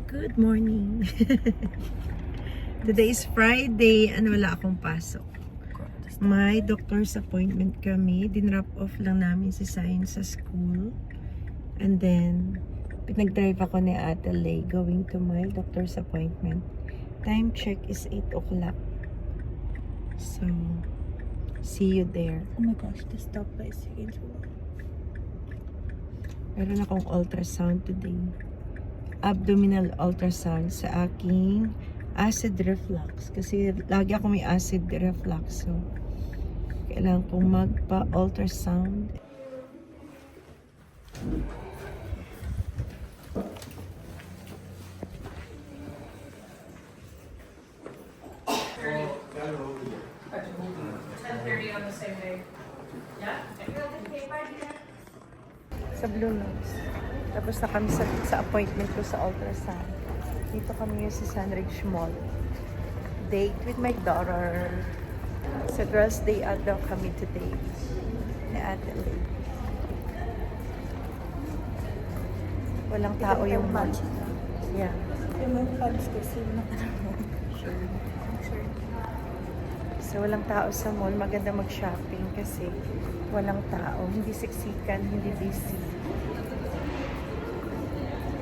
Good morning. Today is Friday and wala akong pasok. May doctor's appointment kami. Dinrop off lang namin si Science sa school. And then, pinag-drive ako ni Ate Lay going to my doctor's appointment. Time check is 8 o'clock. So, see you there. Oh my gosh, the stoplight is taking too long. Meron akong ultrasound today. Abdominal ultrasound sa aking acid reflux. Kasi lagi ako may acid reflux. So, kailangan kong magpa-ultrasound. Sa Blue Nose. Tapos na kami sa appointment ko sa ultrasound. Dito kami sa Sunridge Mall. Date with my daughter. Sa Girls' Day out daw kami today. Ni Ate Lay. Walang tao yung mall. Yeah. Yung mga fans kasi Sure. So, walang tao sa mall. Maganda mag-shopping kasi walang tao. Hindi siksikan, hindi busy.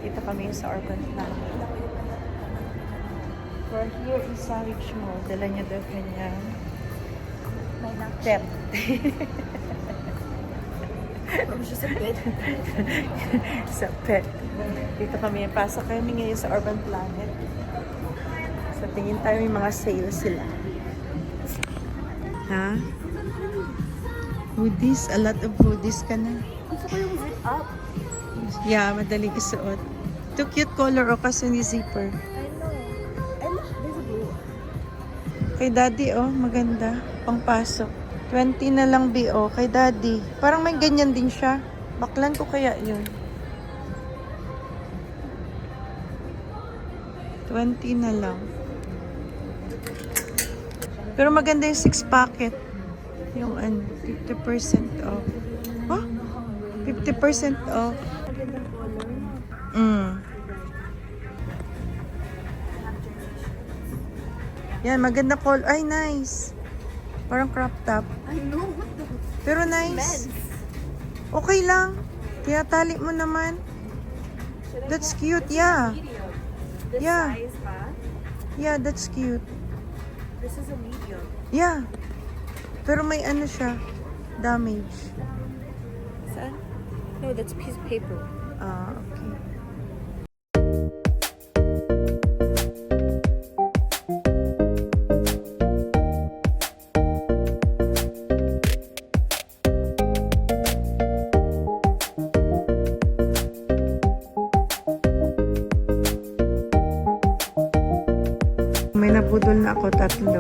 Dito kami sa Urban Planet. For here is Sunridge Mall. Dala niya daw kanyang pet. just a bit. Sa pet. Dito kami. Pasok kami ngayon sa Urban Planet. So, tingin tayo may mga sale sila. Ha? Hoodies? A lot of hoodies ka na. Gusto ko yung zip up. Yeah, madaling isuot. Ito cute color o kasi ni zipper. I know. I love this blue. Kay daddy oh, maganda. Pangpasok. 20 na lang B.O. Kay daddy. Parang may ganyan din siya. Baklan ko kaya yun. 20 na lang. Pero maganda yung 6 packet. Yung 50% off. Oh? 50% off. Magandang color. Yan, maganda call. Ay, nice. Parang crop top. I know. What the Pero nice. Okay lang. Tinatali mo naman. That's cute, yeah. This Yeah. size, ha? Yeah, that's cute. This is a medium. Yeah. Pero may ano siya. Damage. Saan? No, that's a piece of paper. Ah, okay. May nabudol na ako 3.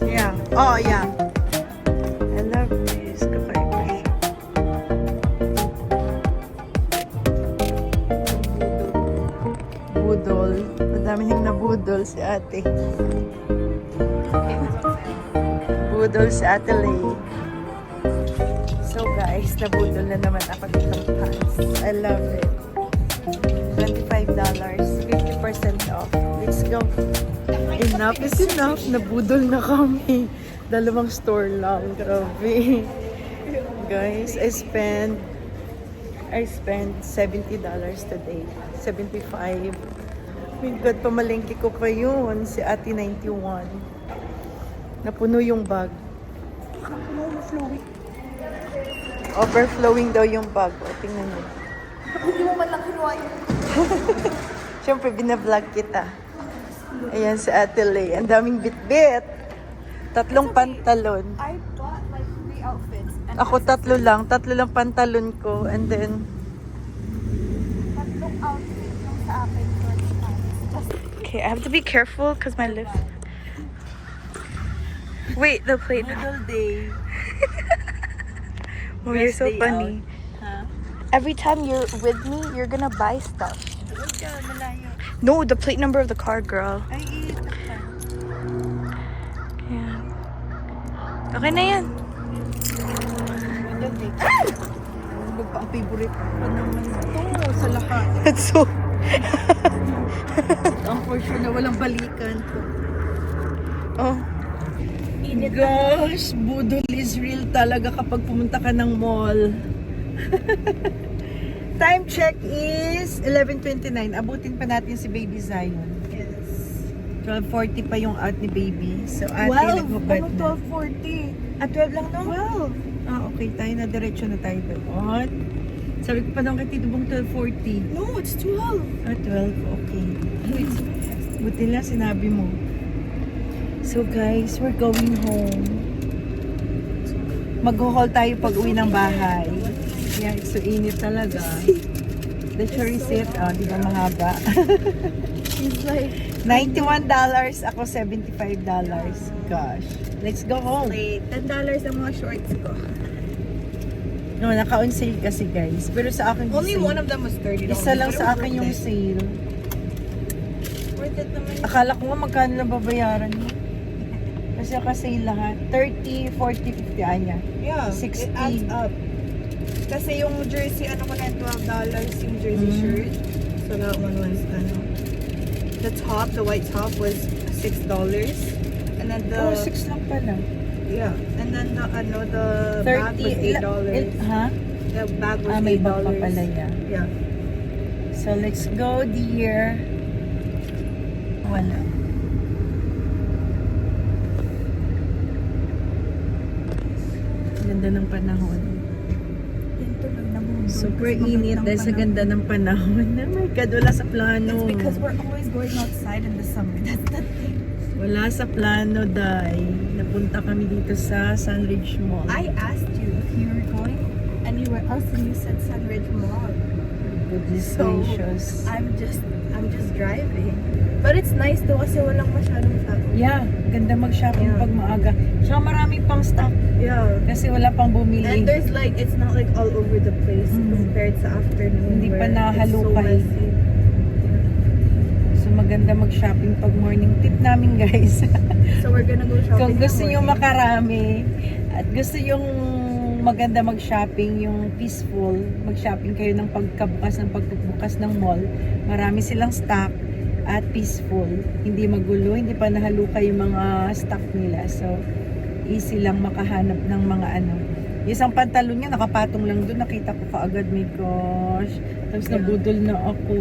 Yeah. Oh, yeah. I love this. Kakaiba siya. Budol. Madami nang nabudol si ate. Budol si Ate Lay. So guys, nabudol na naman ako ng pants. I love it. $25. 50% off. Let's go. Enough is enough. Nabudol na kami. 2 store lang. Grabe. Guys, I spent $70 today. 75. My God, pamalengke ko pa yun. Si Ate 91. Napuno yung bag. Overflowing. Overflowing daw yung bag. O, tingnan nyo. Hindi mo man lang kinuha yun. Siyempre, binablog kita. Ayan si Ate Lay. Ang daming bit-bit. 3 pantalon. I bought like 3 outfits. And Ako 3 lang. 3 lang pantalon ko. And then, 3 outfit yung sa akin. Okay, I have to be careful because my lips. Wait, the plate. Noodle day. Oh, you're so Rest day funny. Huh? Every time you're with me, you're gonna buy stuff. Huwag ka, malayo. No, the plate number of the car, girl. Ay, iitak ka. Yeah. Okay na yan. Wala, Ano ba ang favorite ko naman ito sa lahat? That's so... Ang for sure na walang balikan ko. Oh. Gosh, budol is real talaga kapag pumunta ka ng mall. Time check is 11:29. Abutin pa natin si Baby Zion. Yes. 12:40 pa yung out ni Baby. So, ate, 12? nagbabad Ano na. 12:40? 12 lang, no? 12. Okay. Tayo na. Diretso na tayo doon. Sabi ko pa daw kay Tito Bong 12:40. No, it's 12. 12. Okay. Buti lang sinabi mo. So, guys, we're going home. Mag-haul tayo pag uwi ng bahay. Yeah, it's so init talaga. The cherry set, di ba mahaba? She's like, $91, ako $75. Gosh. Let's go home. wait, $10 ang mga shorts ko. No, naka-on sale kasi guys. Pero sa akin Only sale. one of them was $30. Isa lang but it sa was akin worth yung it. sale. Worth it naman. Akala ko nga magkano na babayaran mo. Kasi sale lahat. 30, 40, 50 anya. Yeah, 60. it adds up. Kasi yung jersey, ano ko na $12 yung jersey shirt. So that one was, the top, the white top was $6. And then the, Oh, 6 lang pala. yeah. And then the, the bag was $8. Ha? The bag was May $8. bag pa pala yan. Yeah. So, let's go, dear. Wala. Ganda ng panahon. Super init dahil sa ganda ng panahon. Oh my God, wala sa plano. It's because we're always going outside in the summer. That's the thing. Wala sa plano, Day. Napunta kami dito sa Sunridge Mall. I asked you if you were going anywhere else and you said Sunridge Mall. Goodness So, gracious. I'm just driving. But it's nice though kasi walang masyadong tao. Yeah, ganda mag-shopping Yeah. pag maaga. Tsaka marami pang stock Yeah. kasi wala pang bumili. And there's like, it's not like all over the place compared sa afternoon. Hindi pa where nahalukay. it's so messy. So maganda mag-shopping pag morning. Tip namin guys. So we're gonna go shopping. Kung gusto in the nyo morning. makarami at gusto yung maganda mag-shopping, yung peaceful, mag-shopping kayo ng pagkabukas ng pagbukas ng mall. Marami silang stock at peaceful. Hindi magulo, hindi pa nahalukay yung mga stock nila. So, easy lang makahanap ng mga ano. Yung isang pantalon niya, nakapatong lang doon. Nakita ko kaagad, my gosh. Tapos Yeah. nabudol na ako.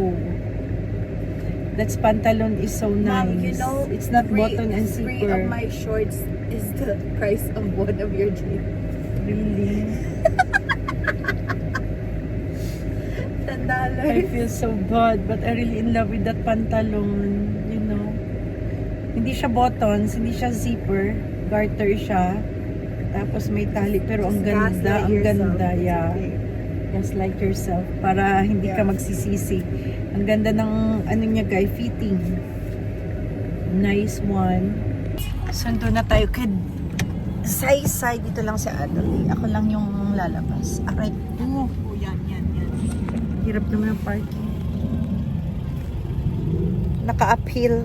That pantalon is so nice. Mom, you know, it's not button and three zipper. of my shorts is the price of one of your jeans. Really? I $10. feel so bad, but I really in love with that pantalon, you know. Hindi siya buttons, hindi siya zipper, garter siya. Tapos may tali, pero ang ganda, ang ganda, yeah. Just like yourself, para hindi ka Yeah. magsisisi. Ang ganda ng, ano niya guys, fitting. Nice one. Sundo na tayo kay Say, dito lang sa Adelaide. Ako lang yung lalabas. Aray po. Oh, yan. Hirap naman ang parking. Naka-uphill.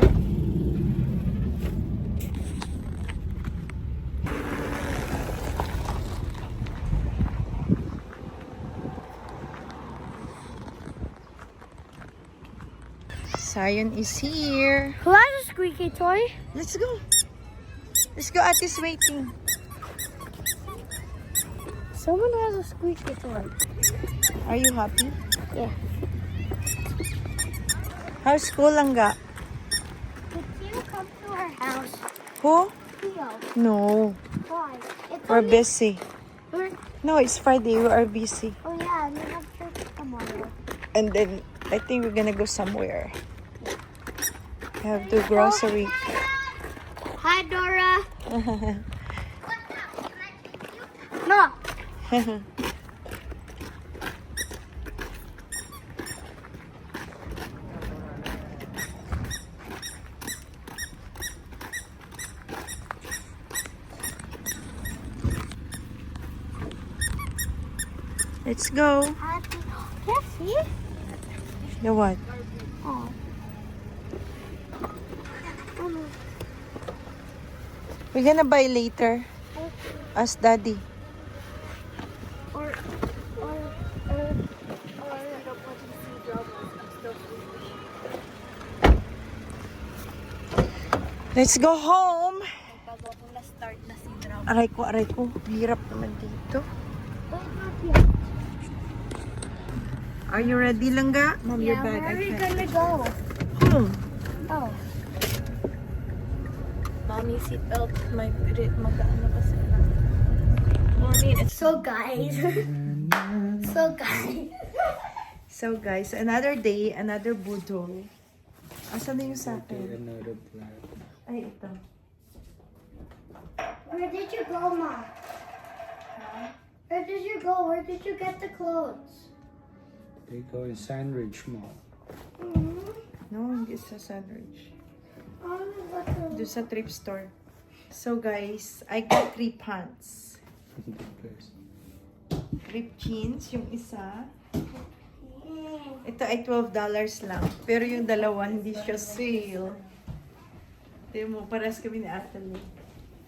Zion is here. Who has a squeaky toy? Let's go. Let's go. Ati's waiting. Someone has a squeaky toy. Are you happy? Yeah. How's school, Langga? Did you come to our house? Who? Theo. No. Why? It's We're only- busy. we're- No, it's Friday. We are busy. Oh yeah, and we have church tomorrow. And then, I think we're gonna go somewhere. We have to grocery. Hi, Dora. No. Let's go. Yeah, see? The what? Oh. We're gonna buy later. Ask daddy. Or Let's go home. bago ako na-start na si drama. Aray ko. Hirap naman dito. Are you ready, Langga? Mom, your bag. Where are we I can't. gonna go? Home. Oh. Mommy seatbelt. May mag-ano kasi. Mommy, it's so guys. So guys, another day, another budol. Asan na yung sa akin? Another plan. Ay, ito. Where did you go, Mom? Where did you go? Where did you get the clothes? They go in Sandridge Mall. No, hindi sa Sandwich. Oh, what the... Doon sa thrift store. So guys, I got 3 pants. Good place. Ripped jeans, yung isa. Ito ay $12 lang. Pero yung dalawa, hindi siya sale. Tignan mo, paras kami ni Atali.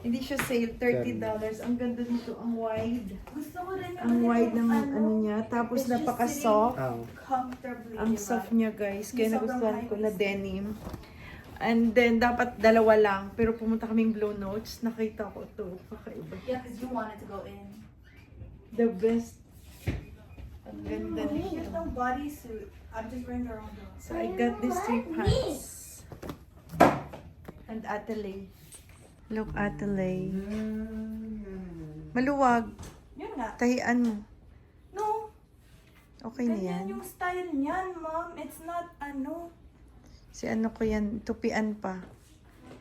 Hindi siya sale, $30. Ang ganda dito, ang wide. Gusto ko rin Ang wide ng ano niya. Tapos napaka-soft. Oh, comfortably. Ang diba? soft niya guys. Kaya Sobrang nagustuhan ko na high-waisted. denim. And then, dapat dalawa lang. Pero pumunta kaming Blue Notes. Nakita ko to. Kakaiba. Yeah, because you wanted to go in. The best. Ang ganda niya. Here's no bodysuit. I'm just wearing the wrong one. So I got these 3 pants. And Atelier. Look, Atelier. Maluwag. Yun nga. Tahian mo. No. Okay na Ganyan yan. yung style niyan, Mom. It's not ano. Si ano ko yan, tupian pa.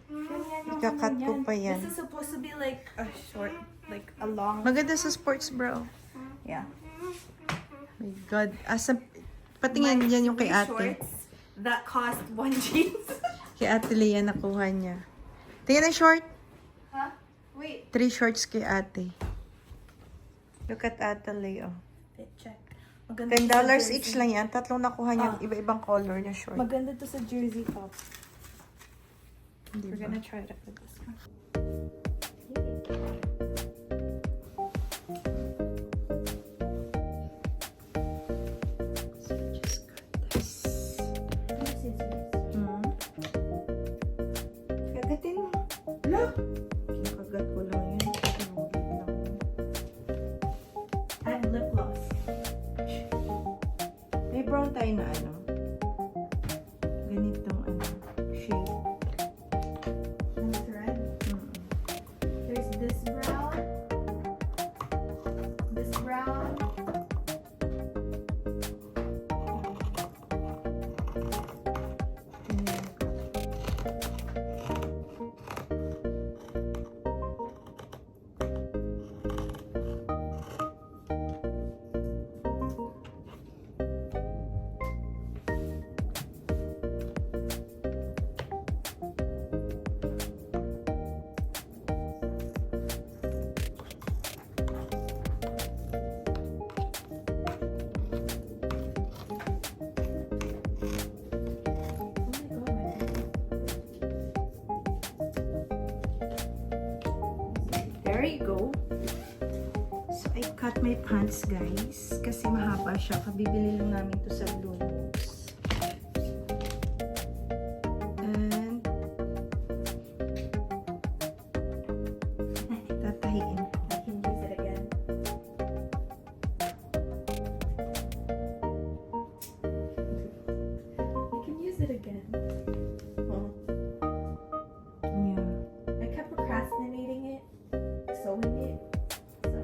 Ganyan yung Ikakat ano ko niyan. pa yan. This is supposed to be like a short, like a long. Maganda sa sports bra. Yeah. My God. Asa, patingin yan yung kay ate. Shorts that cost 1 jeans. Kay ate Lea nakuha niya. Tingnan ang short. Huh? Wait. 3 shorts kay ate. Look at ate Lea. Oh. Check. Maganda to $10 sa jersey. each lang yan. Tatlong nakuha niya. Ah. Iba-ibang color na short. Maganda to sa jersey top. Di We're ba? gonna try it out with this one. So I just got this. Kagatin mo. Look! Kinakagat ko lang yun. Kinugit lang. I have lip gloss. May brown tayo na ano. Ganitong ano. Shade. That's red. Mm. There's this brown. This brown. There you go. So, I cut my pants, guys. Kasi mahaba siya. Kabibili lang namin to sa Blue Notes. And, tatahiin ko. I can use it again. I can use it again. Oh. Yeah. I kept procrastinating it, sewing it. So,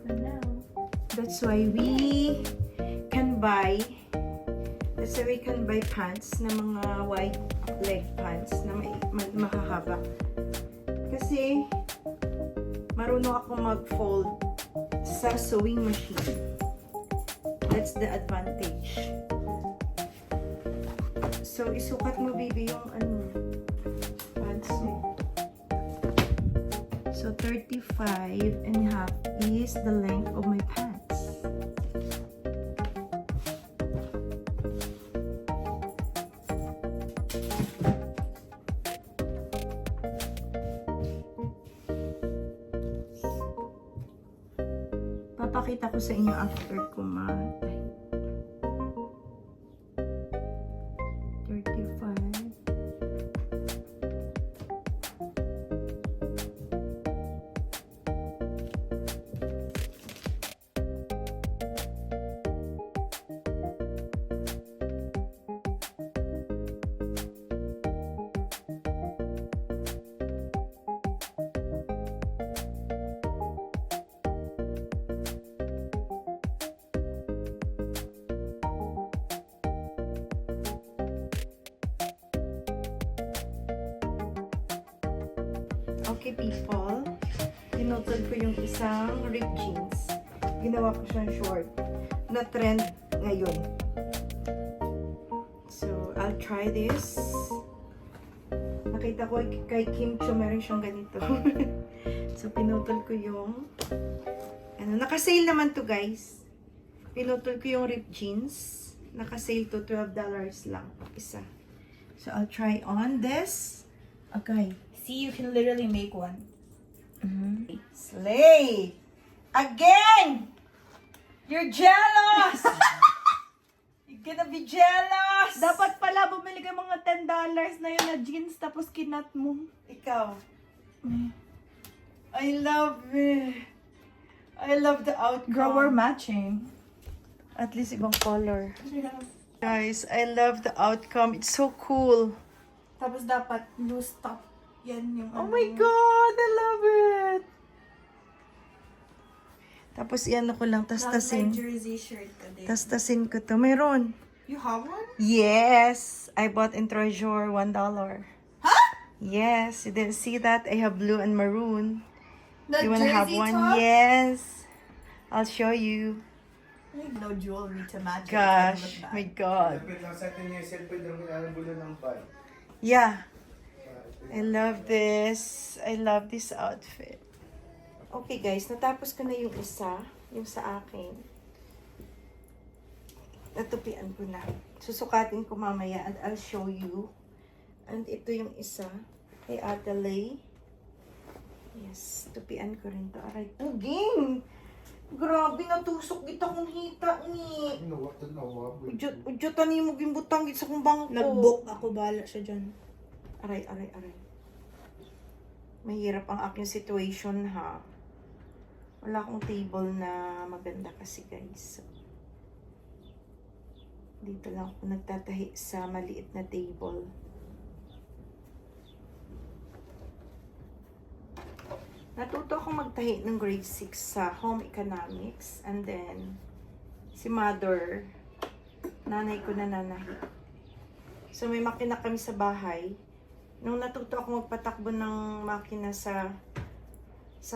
for now. That's why we can buy pants na mga wide leg pants na mahahaba. Kasi marunong ako mag-fold sa sewing machine. That's the advantage. So, isukat mo, baby, yung ano, pants mo. So, 35.5 is the length of my pants. Papakita ko sa inyo after kumat. 35. Okay, people. Pinutol ko yung isang ripped jeans. Ginawa ko siyang short. Na trend ngayon. So, I'll try this. Nakita ko kay Kim Cho, meron siyang ganito. So, pinutol ko yung naka-sale naman to, guys. Pinutol ko yung ripped jeans. Naka-sale to $12 lang. Isa. So, I'll try on this. Okay. See, you can literally make one. Slay! Again! You're jealous! You're gonna be jealous! Dapat pala bumili ka mga $10 na yun na jeans tapos kinat mo. Ikaw. I love it. I love the outcome. Girl, we're matching. At least ibang color. Guys, I love the outcome. It's so cool. Tapos dapat loose top. Yan yung Oh my God! I love it! Tapos iyan ko lang, tastasin. jersey shirt ka din. Tastasin ko to. Meron. You have one? Yes! I bought in Treasure, $1. Huh? Yes, you didn't see that? I have blue and maroon. The You wanna have jersey one? top? Yes. I'll show you. I have no jewelry to match it. Gosh, my God. Lapit lang sa atin yung cellphone ng kinabulo ng bag. Yeah. I love this. I love this outfit. Okay guys, natapos ko na yung isa. Yung sa akin. Natupian ko na. Susukatin ko mamaya and I'll show you. And ito yung isa. Kay Ate Lay. Yes, tupian ko rin to. Aray, tuging! Grabe, natusok kita kong hita ni. Udyatan niyo mo gimbutang git sa kong bangko. Nag-book ako, bahala siya dyan. Aray. Mahirap ang aking situation, ha. Wala akong table na maganda kasi, guys. Dito lang ako nagtatahi sa maliit na table. Natuto akong magtahi ng grade 6 sa home economics. And then, si mother, nanay ko na nanahi. So, may makina kami sa bahay. Nung natuto ako magpatakbo ng makina sa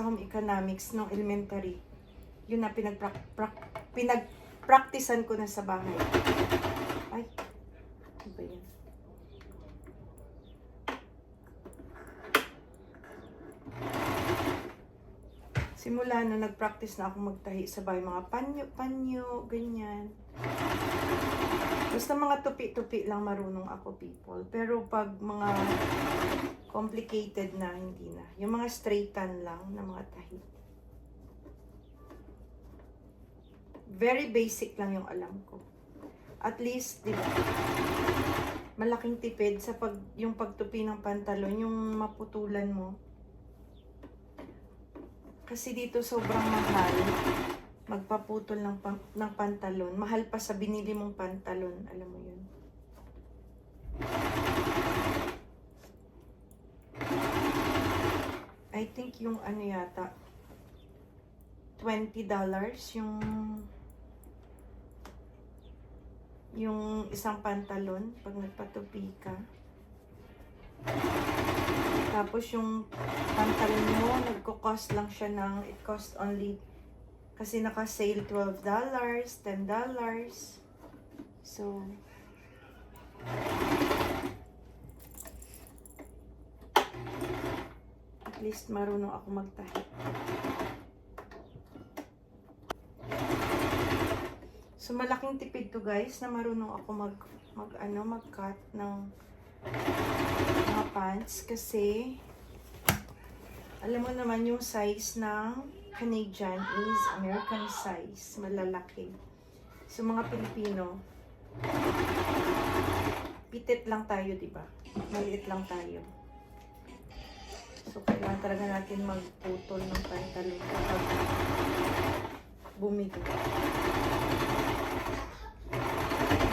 home economics nung elementary, yun na pinagpraktisan ko na sa bahay. Ay, ano ba yan? Simula na nagpractice na ako magtahi sa bahay, mga panyo, ganyan. Basta mga tupi-tupi lang marunong ako, people. Pero pag mga complicated na, hindi na. Yung mga straighten lang na mga tahi. Very basic lang yung alam ko. At least, di ba? Malaking tipid sa yung pagtupi ng pantalon, yung maputulan mo. Kasi dito sobrang mahal magpaputol ng pantalon. Mahal pa sa binili mong pantalon. Alam mo yun. I think yung ano yata, $20 yung isang pantalon pag nagpatupi ka. Tapos yung pantalon mo, nagko-cost lang siya ng, it cost only, kasi naka-sale $12, $10. So, at least marunong ako magtahi. So, malaking tipid to, guys, na marunong ako mag-cut ng mga pants kasi alam mo naman yung size ng Canadian is American size, malalaki. So mga Pilipino, pitit lang tayo, di ba? Maliit lang tayo. So kailangan talaga natin magputol ng pantalon kapag bumili.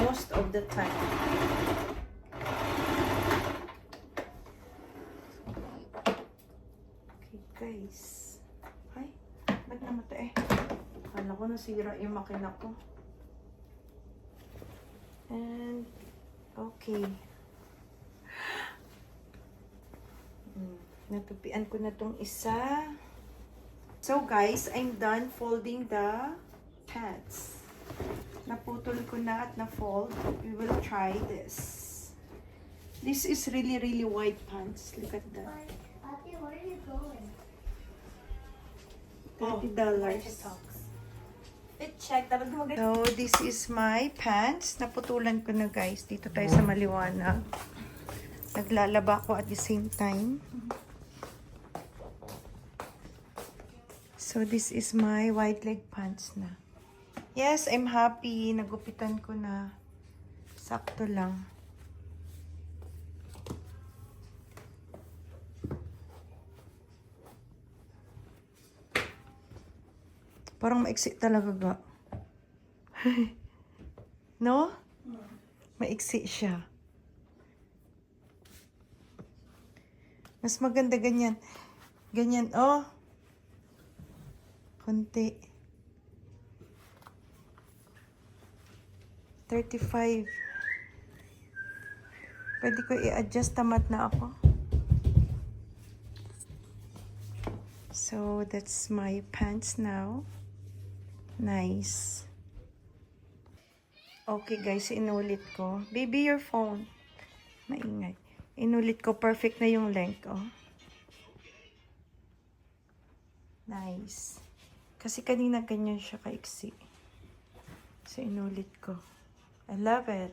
Most of the time. Okay guys. Ay, ba't namatay? Kala ko nasira yung makina ko. And, okay. Natupian ko na tong isa. So guys, I'm done folding the pants. Naputol ko na at na-fold. We will try this. This is really, really white pants. Look at that. Ate, where are you going? $30. Check. Dapat gumagay. So, this is my pants. Naputulan ko na guys. Dito tayo sa maliwanag. Naglalaba ko at the same time. So, this is my white leg pants na. Yes, I'm happy. Nagupitan ko na. Sakto lang. Parang maiksi talaga ga. No? Maiksi siya. Mas maganda ganyan. Ganyan, oh. Konti. 35. Pwede ko i-adjust, tamad na ako. So, that's my pants now. Nice. Okay guys, inulit ko. Baby, your phone. Maingay. Inulit ko. Perfect na yung length, oh. Nice. Kasi kanina ganyan siya kaiksi. So, inulit ko. I love it.